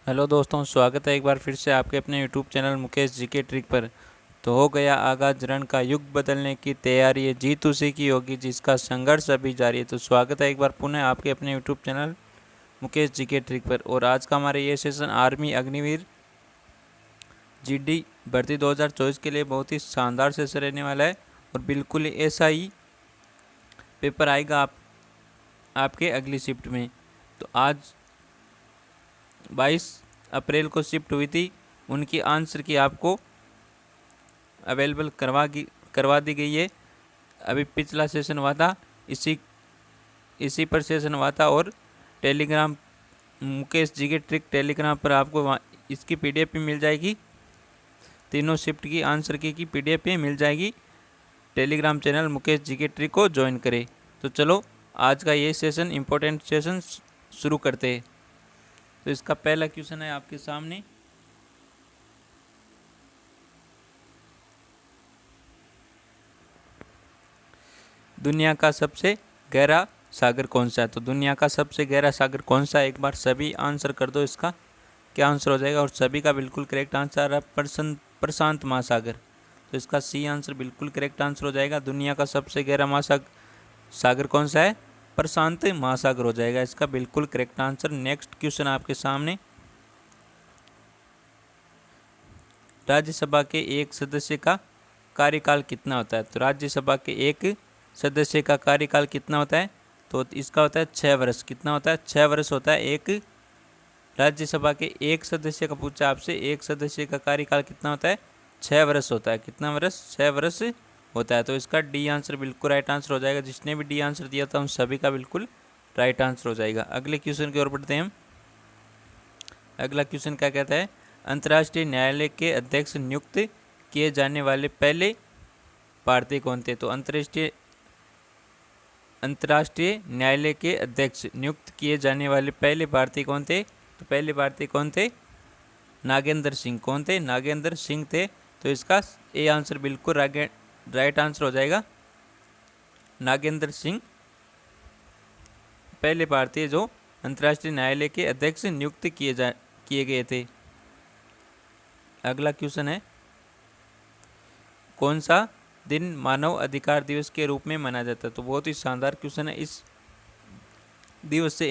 Hello दोस्तों, स्वागत है एक बार फिर से आपके अपने यूट्यूब चैनल मुकेश जी के ट्रिक पर। तो हो गया आगाज रण का, युग बदलने की तैयारी है, जीत उसी की होगी जिसका संघर्ष अभी जारी है। तो स्वागत है एक बार पुनः आपके अपने यूट्यूब चैनल मुकेश जी के ट्रिक पर। और आज का हमारा ये सेशन आर्मी अग्निवीर जीडी भर्ती 2024 के लिए बहुत ही शानदार सेशन रहने वाला है। और बिल्कुल ऐसा ही पेपर आएगा आपके अगली शिफ्ट में। तो आज 22 अप्रैल को शिफ्ट हुई थी, उनकी आंसर की आपको अवेलेबल करवा दी गई है। अभी पिछला सेशन हुआ था, इसी पर सेशन हुआ था। और टेलीग्राम मुकेश जी के ट्रिक टेलीग्राम पर आपको इसकी पीडीएफ भी मिल जाएगी। तीनों शिफ्ट की आंसर की पीडीएफ भी मिल जाएगी। टेलीग्राम चैनल मुकेश जी के ट्रिक को ज्वाइन करें। तो चलो आज का ये सेशन इम्पोर्टेंट सेशन शुरू करते हैं। तो इसका पहला क्वेश्चन है आपके सामने। दुनिया का सबसे गहरा सागर कौन सा है? तो दुनिया का सबसे गहरा सागर कौन सा है, एक बार सभी आंसर कर दो। इसका क्या आंसर हो जाएगा? और सभी का बिल्कुल करेक्ट आंसर है प्रशांत महासागर। तो इसका सी आंसर बिल्कुल करेक्ट आंसर हो जाएगा। दुनिया का सबसे गहरा महासागर कौन सा है? प्रशांत महासागर हो जाएगा इसका बिल्कुल करेक्ट आंसर। नेक्स्ट क्वेश्चन आपके सामने। राज्यसभा के एक सदस्य का कार्यकाल कितना होता है? तो राज्यसभा के एक सदस्य का कार्यकाल कितना होता है? तो इसका होता है 6 वर्ष। कितना होता है? 6 वर्ष होता है। एक राज्यसभा के एक सदस्य का पूछा आपसे, एक सदस्य का कार्यकाल कितना होता है? 6 वर्ष होता है। कितना वर्ष? 6 वर्ष होता है। तो इसका डी आंसर बिल्कुल राइट आंसर हो जाएगा। जिसने भी डी आंसर दिया था उन सभी का बिल्कुल राइट आंसर हो जाएगा। अगले क्वेश्चन की ओर बढ़ते हैं हम। अगला क्वेश्चन क्या कहता है? अंतर्राष्ट्रीय न्यायालय के अध्यक्ष नियुक्त किए जाने वाले पहले भारतीय कौन थे? तो अंतर्राष्ट्रीय न्यायालय के अध्यक्ष नियुक्त किए जाने वाले पहले भारतीय कौन थे? तो पहले भारतीय कौन थे? नागेंद्र सिंह। कौन थे? नागेंद्र सिंह थे। तो इसका ए आंसर बिल्कुल राइट आंसर हो जाएगा। नागेंद्र सिंह पहले भारतीय जो अंतर्राष्ट्रीय न्यायालय के अध्यक्ष नियुक्त किए गए थे। अगला क्वेश्चन है, कौन सा दिन मानव अधिकार दिवस के रूप में मनाया जाता है? तो बहुत ही शानदार क्वेश्चन है। इस दिवस से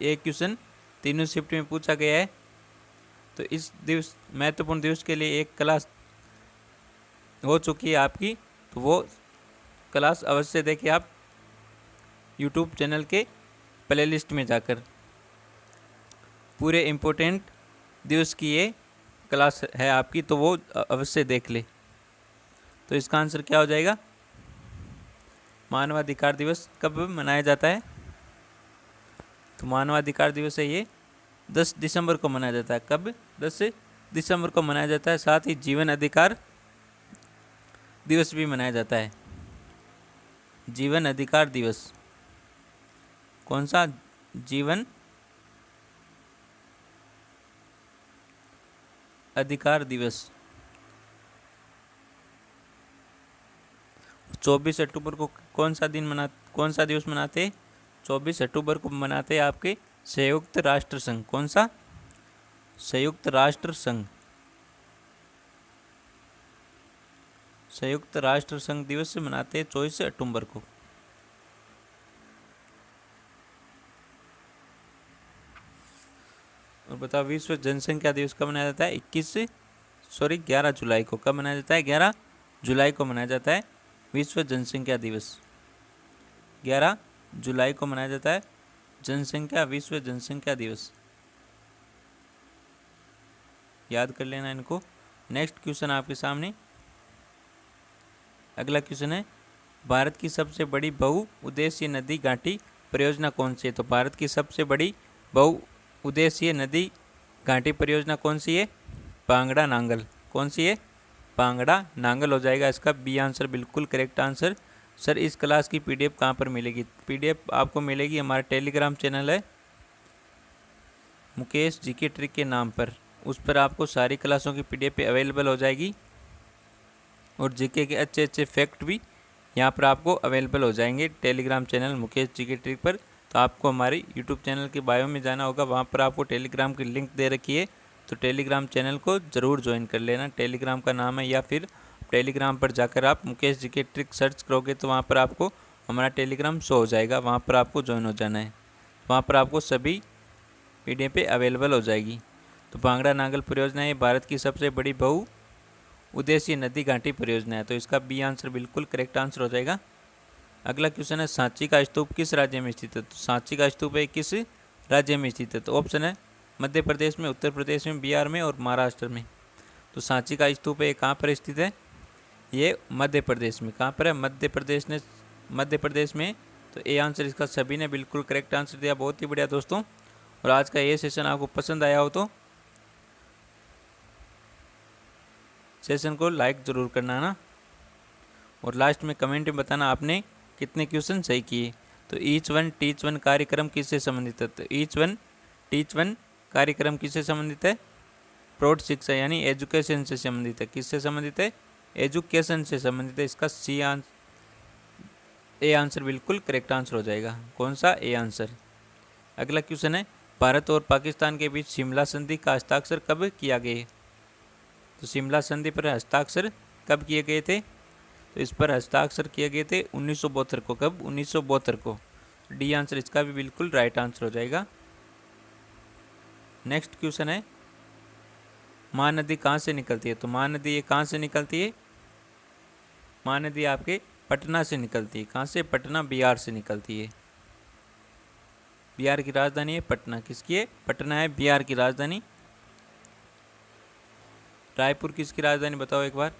एक क्वेश्चन तीनों शिफ्ट में पूछा गया है। तो इस दिवस महत्वपूर्ण दिवस के लिए एक क्लास हो चुकी है आपकी, तो वो क्लास अवश्य देखिए आप यूट्यूब चैनल के प्लेलिस्ट में जाकर। पूरे इम्पोर्टेंट दिवस की ये क्लास है आपकी, तो वो अवश्य देख ले। तो इसका आंसर क्या हो जाएगा? मानवाधिकार दिवस कब मनाया जाता है? तो मानवाधिकार दिवस है ये 10 दिसंबर को मनाया जाता है। कब? 10 दिसंबर को मनाया जाता है। साथ ही जीवन अधिकार दिवस भी मनाया जाता है। जीवन अधिकार दिवस कौन सा? जीवन अधिकार दिवस 24 अक्टूबर को कौन सा दिवस मनाते? 24 अक्टूबर को मनाते आपके संयुक्त राष्ट्र संघ। कौन सा? संयुक्त राष्ट्र संघ। संयुक्त राष्ट्र संघ दिवस से मनाते हैं 24 अक्टूबर को। और बताओ, विश्व जनसंख्या दिवस कब मनाया जाता है? 11 जुलाई को। कब मनाया जाता है? 11 जुलाई को मनाया जाता है विश्व जनसंख्या दिवस। 11 जुलाई को मनाया जाता है विश्व जनसंख्या दिवस। याद कर लेना इनको। नेक्स्ट क्वेश्चन आपके सामने। अगला क्वेश्चन है, भारत की सबसे बड़ी बहुउद्देशीय नदी घाटी परियोजना कौन सी है? तो भारत की सबसे बड़ी बहुउद्देशीय नदी घाटी परियोजना कौन सी है? पांगड़ा नांगल। कौन सी है? पांगड़ा नांगल हो जाएगा इसका बी आंसर बिल्कुल करेक्ट आंसर। सर इस क्लास की पीडीएफ कहाँ पर मिलेगी? पीडीएफ आपको मिलेगी हमारा टेलीग्राम चैनल है मुकेश जी के ट्रिक के नाम पर। उस पर आपको सारी क्लासों की पीडीएफ अवेलेबल हो जाएगी। और जीके के अच्छे अच्छे फैक्ट भी यहाँ पर आपको अवेलेबल हो जाएंगे टेलीग्राम चैनल मुकेश जी के ट्रिक पर। तो तो आपको हमारी यूट्यूब चैनल की बायो में जाना होगा, वहाँ पर आपको टेलीग्राम की लिंक दे रखी है, तो टेलीग्राम चैनल को ज़रूर ज्वाइन कर लेना। टेलीग्राम का नाम है, या फिर टेलीग्राम पर जाकर आप मुकेश जी के ट्रिक सर्च करोगे तो वहाँ पर आपको हमारा टेलीग्राम शो हो जाएगा, वहाँ पर आपको ज्वाइन हो जाना है। वहाँ पर आपको सभी PDF अवेलेबल हो जाएगी। तो भांगड़ा नांगल परियोजना ये भारत की सबसे बड़ी बहु उद्देशीय नदी घाटी परियोजना है, तो इसका बी आंसर बिल्कुल करेक्ट आंसर हो जाएगा। अगला क्वेश्चन है, सांची का स्तूप किस राज्य में स्थित है? तो सांची का स्तूप है किस राज्य में स्थित है? तो ऑप्शन है मध्य प्रदेश में, उत्तर प्रदेश में, बिहार में और महाराष्ट्र में। तो सांची का स्तूप है, कहाँ पर स्थित है? ये मध्य प्रदेश में। कहाँ पर है? मध्य प्रदेश में। तो ए आंसर इसका सभी ने बिल्कुल करेक्ट आंसर दिया। बहुत ही बढ़िया दोस्तों। और आज का ये सेशन आपको पसंद आया हो तो सेशन को लाइक ज़रूर करना ना, और लास्ट में कमेंट में बताना आपने कितने क्वेश्चन सही किए। तो ईच वन टीच वन कार्यक्रम किससे संबंधित है? तो ईच वन टीच वन कार्यक्रम किससे संबंधित है? प्रौढ़ शिक्षा यानी एजुकेशन से संबंधित है। किससे संबंधित है? एजुकेशन से संबंधित है। इसका ए आंसर बिल्कुल करेक्ट आंसर हो जाएगा। कौन सा? A answer. अगला क्वेश्चन है, भारत और पाकिस्तान के बीच शिमला संधि का हस्ताक्षर कब किया गया? तो शिमला संधि पर हस्ताक्षर कब किए गए थे? तो इस पर हस्ताक्षर किए गए थे 1972 को। कब? 1972 को। डी आंसर इसका भी बिल्कुल राइट आंसर हो जाएगा। नेक्स्ट क्वेश्चन है, महानदी कहाँ से निकलती है? तो महानदी ये कहाँ से निकलती है? महानदी आपके पटना से निकलती है। कहाँ से? पटना, बिहार से निकलती है। बिहार की राजधानी है पटना। किसकी है? पटना है बिहार की राजधानी। रायपुर किसकी राजधानी बताओ एक बार?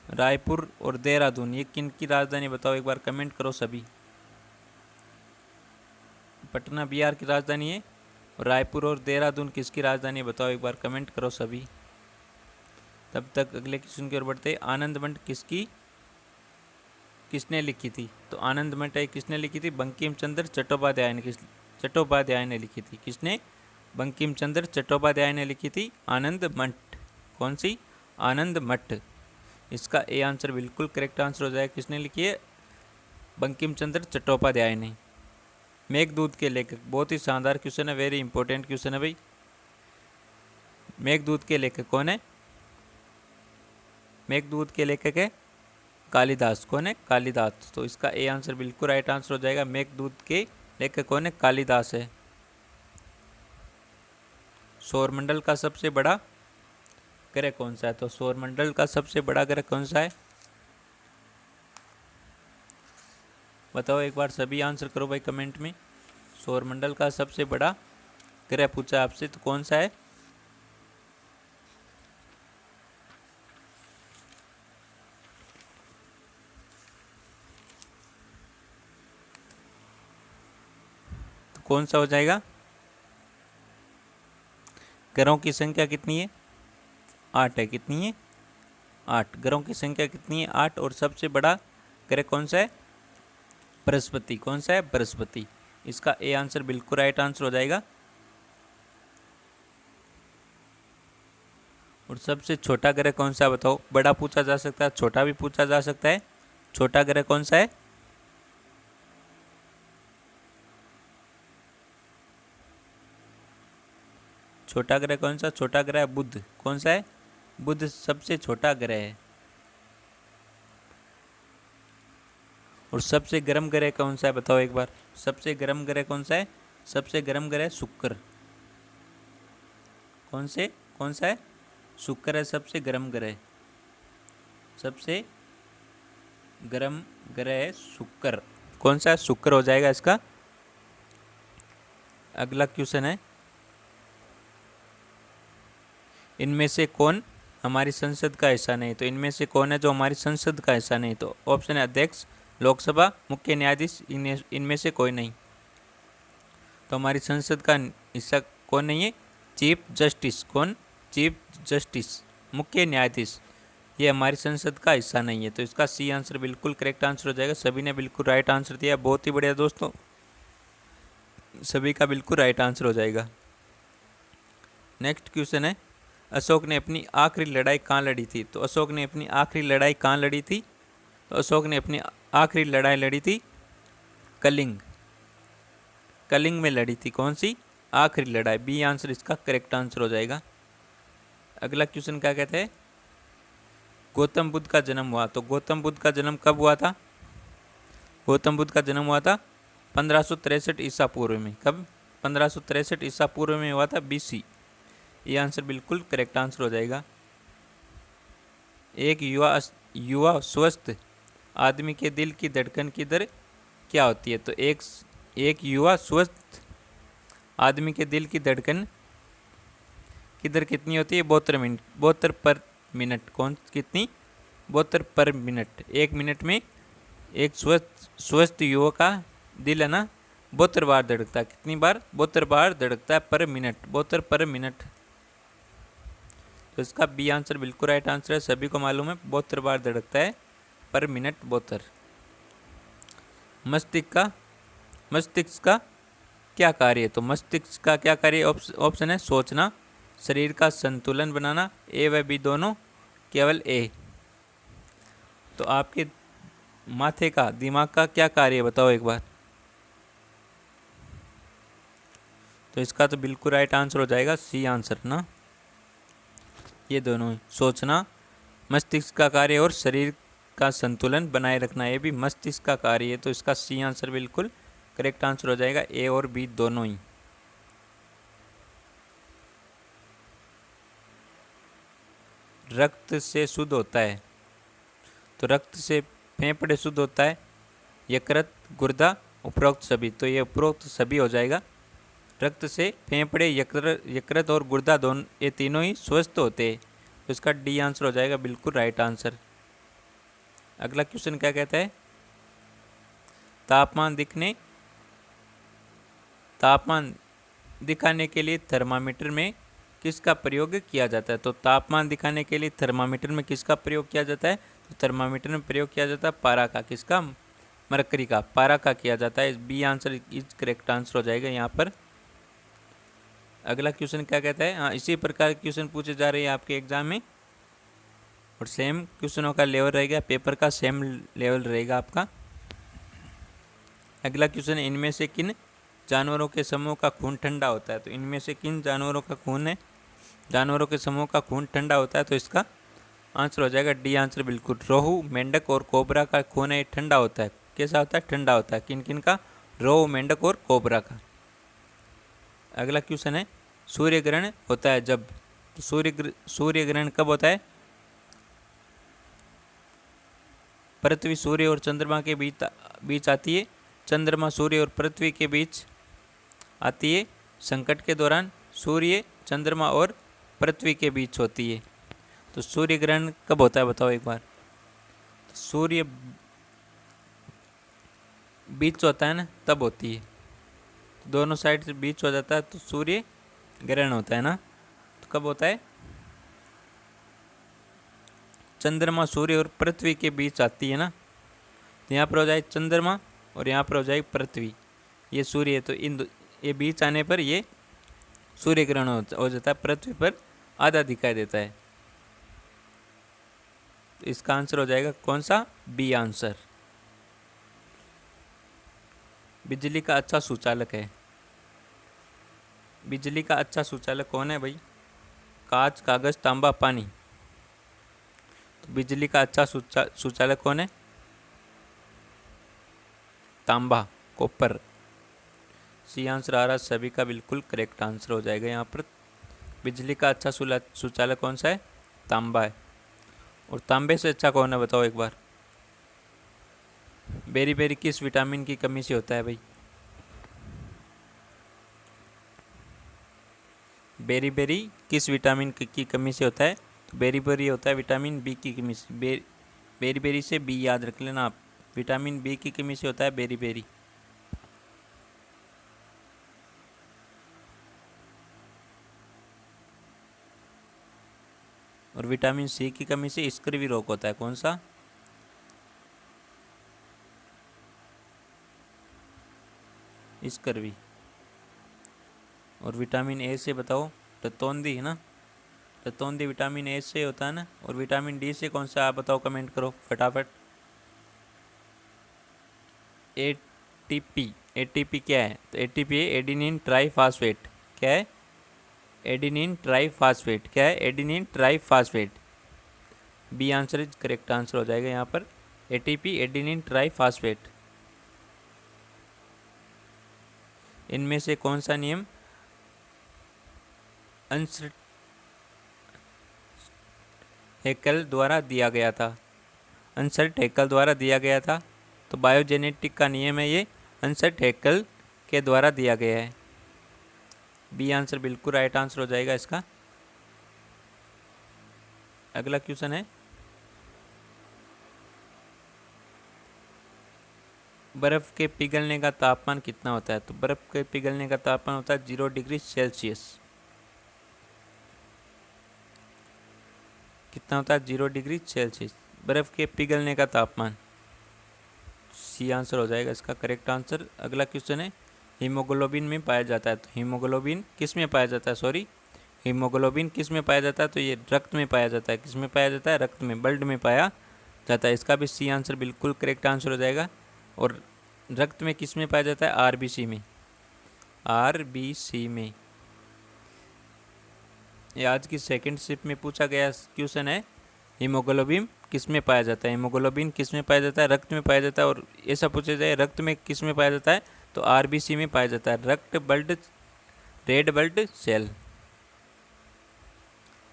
रायपुर और देहरादून ये किन की राजधानी बताओ एक बार, कमेंट करो सभी। पटना बिहार की राजधानी है, और रायपुर और देहरादून किसकी राजधानी है बताओ एक बार, कमेंट करो सभी। तब तक अगले क्वेश्चन की ओर बढ़ते। आनंद मठ किसने लिखी थी? तो आनंद मठ किसने लिखी थी? बंकिम चंद्र चट्टोपाध्याय ने लिखी थी। किसने? बंकिम चंद्र चट्टोपाध्याय ने लिखी थी आनंद मठ। कौन सी? आनंद मठ। इसका ए आंसर बिल्कुल करेक्ट आंसर हो जाएगा। किसने लिखी है? बंकिम चंद्र चट्टोपाध्याय ने। मेघदूत के लेखक, बहुत ही शानदार क्वेश्चन है, वेरी इंपॉर्टेंट क्वेश्चन है भाई। मेघदूत के लेखक कौन है? मेघदूत के लेखक है कालिदास। कौन है? कालिदास। तो इसका ए आंसर बिल्कुल राइट आंसर हो जाएगा। मेघदूत के लेखक कौन है? कालिदास है। सौरमंडल का सबसे बड़ा ग्रह कौन सा है? तो सौरमंडल का सबसे बड़ा ग्रह कौन सा है बताओ एक बार, सभी आंसर करो भाई कमेंट में। सौरमंडल का सबसे बड़ा ग्रह पूछा आपसे, तो कौन सा है? तो कौन सा हो जाएगा? ग्रहों की संख्या कितनी है? 8 है। कितनी है? 8। ग्रहों की संख्या कितनी है? 8। और सबसे बड़ा ग्रह कौन सा है? बृहस्पति। कौन सा है? बृहस्पति। इसका ए आंसर बिल्कुल राइट आंसर हो जाएगा। और सबसे छोटा ग्रह कौन सा बताओ? बड़ा पूछा जा सकता है, छोटा भी पूछा जा सकता है। छोटा ग्रह कौन सा है? छोटा ग्रह कौन सा? छोटा ग्रह है बुध। कौन सा है? बुध सबसे छोटा ग्रह है। और सबसे गर्म ग्रह कौन सा है बताओ एक बार? सबसे गर्म ग्रह कौन सा है? सबसे गर्म ग्रह शुक्र। कौन सा है? शुक्र है सबसे गर्म ग्रह। सबसे गर्म ग्रह शुक्र। कौन सा? शुक्र हो जाएगा इसका। अगला क्वेश्चन है, इनमें से कौन हमारी संसद का हिस्सा नहीं? तो इनमें से कौन है जो हमारी संसद का हिस्सा नहीं? तो ऑप्शन है अध्यक्ष, लोकसभा, मुख्य न्यायाधीश, इनमें से कोई नहीं। तो हमारी संसद का हिस्सा कौन नहीं है? Chief justice. कौन? चीफ जस्टिस, मुख्य न्यायाधीश, ये हमारी संसद का हिस्सा नहीं है। तो इसका सी आंसर बिल्कुल करेक्ट आंसर हो जाएगा। सभी ने बिल्कुल राइट आंसर दिया। बहुत ही बढ़िया दोस्तों, सभी का बिल्कुल राइट आंसर हो जाएगा। नेक्स्ट क्वेश्चन है, अशोक ने अपनी आखिरी लड़ाई कहाँ लड़ी थी? तो अशोक ने अपनी आखिरी लड़ाई कहाँ लड़ी थी? तो अशोक ने अपनी आखिरी लड़ाई लड़ी थी कलिंग, कलिंग में लड़ी थी। कौन सी? आखिरी लड़ाई। बी आंसर इसका करेक्ट आंसर हो जाएगा। अगला क्वेश्चन क्या कहते हैं? गौतम बुद्ध का जन्म हुआ। तो गौतम बुद्ध का जन्म कब हुआ था? गौतम बुद्ध का जन्म हुआ था 1563 ईसा पूर्व में। कब? 1563 ईसा पूर्व में हुआ था, BC। ये आंसर बिल्कुल करेक्ट आंसर हो जाएगा। एक युवा स्वस्थ आदमी के दिल की धड़कन की दर क्या होती है? तो एक युवा स्वस्थ आदमी के दिल की धड़कन की दर कितनी होती है? 72 पर मिनट। कौन कितनी? 72 पर मिनट। एक मिनट में एक स्वस्थ युवक का दिल है ना 72 बार धड़कता है। कितनी बार? 72 बार धड़कता है पर मिनट, 72 पर मिनट। तो इसका बी आंसर बिल्कुल राइट आंसर है। सभी को मालूम है 72 बार धड़कता है पर मिनट 72। मस्तिष्क का क्या कार्य है? तो मस्तिष्क का क्या कार्य? ऑप्शन है सोचना, शरीर का संतुलन बनाना, ए व बी दोनों, केवल ए। तो आपके माथे का, दिमाग का क्या कार्य है बताओ एक बार। तो इसका तो बिल्कुल राइट आंसर हो जाएगा सी आंसर ना। ये दोनों, सोचना मस्तिष्क का कार्य और शरीर का संतुलन बनाए रखना, ये भी मस्तिष्क का कार्य है। तो इसका सी आंसर बिल्कुल करेक्ट आंसर हो जाएगा, ए और बी दोनों ही। रक्त से शुद्ध होता है। तो रक्त से फेफड़े शुद्ध होता है, यकृत, गुर्दा, उपरोक्त सभी। तो ये उपरोक्त सभी हो जाएगा। रक्त से फेफड़े, यकृत और गुर्दा दोनों, ये तीनों ही स्वस्थ होते हैं। तो इसका डी आंसर हो जाएगा बिल्कुल राइट आंसर। अगला क्वेश्चन क्या कहता है? तापमान दिखाने के लिए थर्मामीटर में किसका प्रयोग किया जाता है? तो तापमान दिखाने के लिए थर्मामीटर में किसका प्रयोग किया जाता है? तो थर्मामीटर में प्रयोग किया जाता है पारा का। किसका? मरकरी का, पारा का किया जाता है। B answer is correct answer हो जाएगा यहाँ पर। अगला क्वेश्चन क्या कहता है? हाँ, इसी प्रकार क्वेश्चन पूछे जा रहे हैं आपके एग्जाम में और सेम क्वेश्चनों का लेवल रहेगा, पेपर का सेम लेवल रहेगा आपका। अगला क्वेश्चन, इनमें से किन जानवरों के समूह का खून ठंडा होता है? तो इनमें से किन जानवरों के समूह का खून ठंडा होता है? तो इसका आंसर हो जाएगा डी आंसर बिल्कुल। रोहू, मेंढक और कोबरा का खून है ठंडा होता है। कैसा होता है? ठंडा होता है। किन किन का? रोहू, मेंढक और कोबरा का। अगला क्वेश्चन है, सूर्य ग्रहण होता है जब? तो सूर्य ग्रहण कब होता है? पृथ्वी सूर्य और चंद्रमा के बीच आती है। चंद्रमा सूर्य और पृथ्वी के बीच आती है। संकट के दौरान सूर्य, चंद्रमा और पृथ्वी के बीच होती है। तो सूर्य ग्रहण कब होता है बताओ एक बार। तो सूर्य बीच होता है ना, तब होती है। तो दोनों साइड से बीच हो जाता है तो सूर्य ग्रहण होता है ना। तो कब होता है? चंद्रमा सूर्य और पृथ्वी के बीच आती है ना। तो यहाँ पर हो जाए चंद्रमा और यहाँ पर हो जाए पृथ्वी, ये सूर्य है। तो ये बीच आने पर ये सूर्य ग्रहण हो जाता है। पृथ्वी पर आधा दिखाई देता है। तो इसका आंसर हो जाएगा कौन सा? B answer. बिजली का अच्छा सुचालक है। बिजली का अच्छा सुचालक कौन है भाई? कांच, कागज, तांबा, पानी। तो बिजली का अच्छा सुचालक कौन है? तांबा, कॉपर। सी आंसर आ रहा सभी का बिल्कुल करेक्ट आंसर हो जाएगा यहाँ पर। बिजली का अच्छा सुचालक कौन सा है? तांबा है। और तांबे से अच्छा कौन है बताओ एक बार। बेरी बेरी किस विटामिन की कमी से होता है भाई? बेरी बेरी किस विटामिन की कमी से होता है? तो बेरी बेरी होता है विटामिन बी की कमी से। बेरी बेरी से बी याद रख लेना आप। विटामिन बी की कमी से होता है बेरी बेरी। और विटामिन सी की कमी से स्कर्वी रोग होता है। कौन सा? स्कर्वी। और विटामिन ए से बताओ? रतौंधी है ना। रतौंधी विटामिन ए से होता है ना। और विटामिन डी से कौन सा आप बताओ, कमेंट करो फटाफट। ए एटीपी क्या है? तो एटीपी है एडिनिन ट्राईफॉस्फेट। क्या है? Adenine triphosphate. क्या है? Adenine triphosphate. B answer is correct answer हो जाएगा यहाँ पर, एटीपी एडिनिन ट्राईफॉस्फेट। इनमें से कौन सा नियम अंश हेकल द्वारा दिया गया था? अंसर्ट हेकल द्वारा दिया गया था। तो बायोजेनेटिक का नियम है ये, अंसर्ट हेकल के द्वारा दिया गया है। बी आंसर बिल्कुल राइट आंसर हो जाएगा इसका। अगला क्वेश्चन है, बर्फ़ के पिघलने का तापमान कितना होता है? तो बर्फ़ के पिघलने का तापमान होता है 0 डिग्री सेल्सियस। कितना होता है? 0 डिग्री सेल्सियस बर्फ़ के पिघलने का तापमान। सी आंसर हो जाएगा इसका करेक्ट आंसर। अगला क्वेश्चन है, हीमोग्लोबिन में पाया जाता है। तो हीमोग्लोबिन किस में पाया जाता है? हीमोग्लोबिन किस में पाया जाता है? तो ये रक्त में पाया जाता है। किस में पाया जाता है? रक्त में, ब्लड में पाया जाता है। इसका भी सी आंसर बिल्कुल करेक्ट आंसर हो जाएगा। और रक्त में किस में पाया जाता है? आरबीसी में। आरबीसी में। ये आज की सेकंड शिफ्ट में पूछा गया क्वेश्चन है, हीमोग्लोबिन किस में पाया जाता है? हीमोग्लोबिन किस में पाया जाता है? रक्त में पाया जाता है। और ऐसा पूछा जाए रक्त में किस में पाया जाता है? तो आरबीसी में पाया जाता है, रक्त ब्लड रेड ब्लड सेल,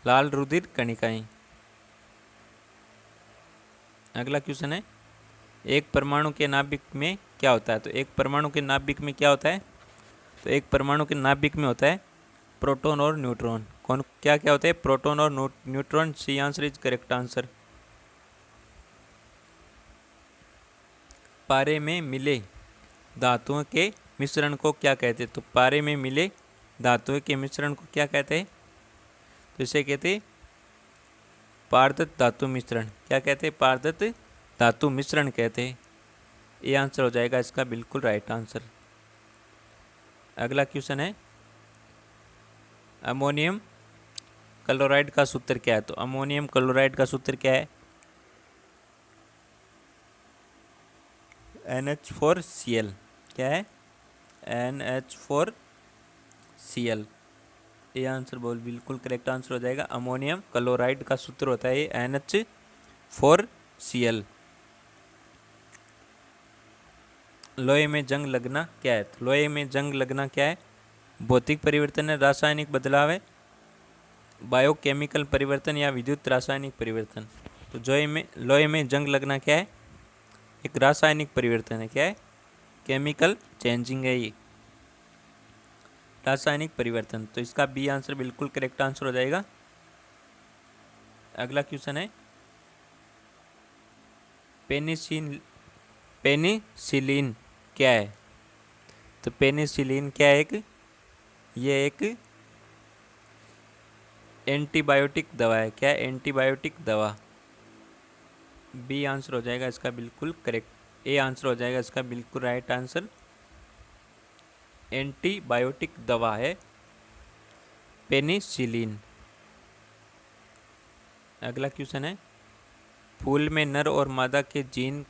लाल रुधिर कणिकाएं। अगला क्वेश्चन है, एक परमाणु के नाभिक में क्या होता है? तो एक परमाणु के नाभिक में क्या होता है? तो एक परमाणु के नाभिक में होता है प्रोटॉन और न्यूट्रॉन। कौन क्या क्या होते हैं? प्रोटॉन और neutron. C answer is correct answer. पारे में मिले धातुओं के मिश्रण को क्या कहते हैं? तो पारे में मिले धातुओं के मिश्रण को क्या कहते हैं? तो इसे कहते हैं पारदत्त धातु मिश्रण। क्या कहते हैं? पारदत्त धातु मिश्रण कहते हैं। ये आंसर हो जाएगा इसका बिल्कुल राइट आंसर। अगला क्वेश्चन है, अमोनियम क्लोराइड का सूत्र क्या है? तो अमोनियम क्लोराइड का सूत्र क्या है? NH4Cl। क्या है? NH4Cl। ये आंसर बिल्कुल करेक्ट आंसर हो जाएगा। अमोनियम क्लोराइड का सूत्र होता है NH4Cl। लोहे में जंग लगना क्या है? तो लोहे में जंग लगना क्या है? भौतिक परिवर्तन है, रासायनिक बदलाव है, बायोकेमिकल परिवर्तन या विद्युत रासायनिक परिवर्तन। तो लोहे में जंग लगना क्या है? एक रासायनिक परिवर्तन है। क्या है? केमिकल चेंजिंग है ये, रासायनिक परिवर्तन। तो इसका बी आंसर बिल्कुल करेक्ट आंसर हो जाएगा। अगला क्वेश्चन है, पेनिसिलिन क्या है? तो पेनिसिलिन क्या है? ये एक एंटीबायोटिक दवा है। क्या है? एंटीबायोटिक दवा। बी आंसर हो जाएगा इसका बिल्कुल करेक्ट। ए आंसर हो जाएगा इसका बिल्कुल राइट आंसर। एंटीबायोटिक दवा है पेनिसिलिन। अगला क्वेश्चन है, फूल में नर और मादा के जीन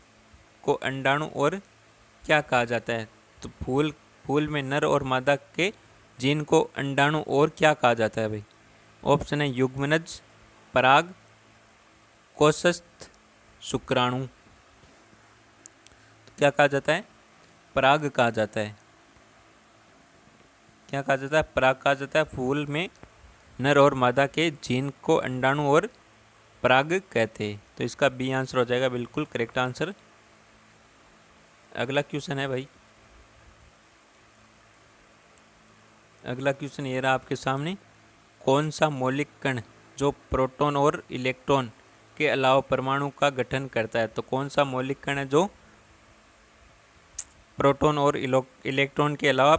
को अंडाणु और क्या कहा जाता है? तो फूल में नर और मादा के जीन को अंडाणु और क्या कहा जाता है भाई? ऑप्शन है युग्मनज, पराग, कोशस्थ, शुक्राणु। तो क्या कहा जाता है? पराग कहा जाता है। क्या कहा जाता है? पराग कहा जाता है। फूल में नर और मादा के जीन को अंडाणु और पराग कहते हैं। तो इसका बी आंसर हो जाएगा बिल्कुल करेक्ट आंसर। अगला क्वेश्चन है भाई, अगला क्वेश्चन ये रहा आपके सामने, कौन सा मौलिक कण जो प्रोटॉन और इलेक्ट्रॉन के अलावा परमाणु का गठन करता है? तो कौन सा मौलिक कण है जो प्रोटॉन और इलेक्ट्रॉन के अलावा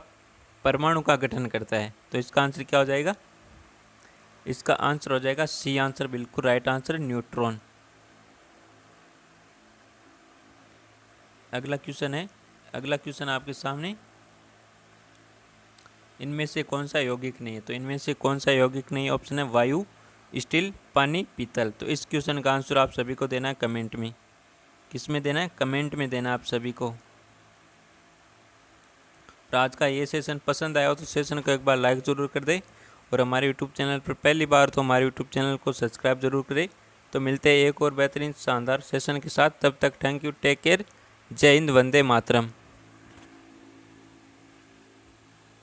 परमाणु का गठन करता है? तो इसका आंसर क्या हो जाएगा? इसका आंसर हो जाएगा सी आंसर बिल्कुल राइट आंसर, न्यूट्रॉन। अगला क्वेश्चन है, अगला क्वेश्चन आपके सामने, इनमें से कौन सा यौगिक नहीं है? तो इनमें से कौन सा यौगिक नहीं है? ऑप्शन है वायु, स्टील, पानी, पीतल। तो इस क्वेश्चन का आंसर आप सभी को देना है कमेंट में। किस में देना है? कमेंट में देना आप सभी को। और आज का ये सेशन पसंद आया हो तो सेशन को एक बार लाइक ज़रूर कर दें, और हमारे यूट्यूब चैनल पर पहली बार तो हमारे यूट्यूब चैनल को सब्सक्राइब जरूर करें। तो मिलते हैं एक और बेहतरीन शानदार सेशन के साथ, तब तक थैंक यू, टेक केयर, जय हिंद, वंदे मातरम।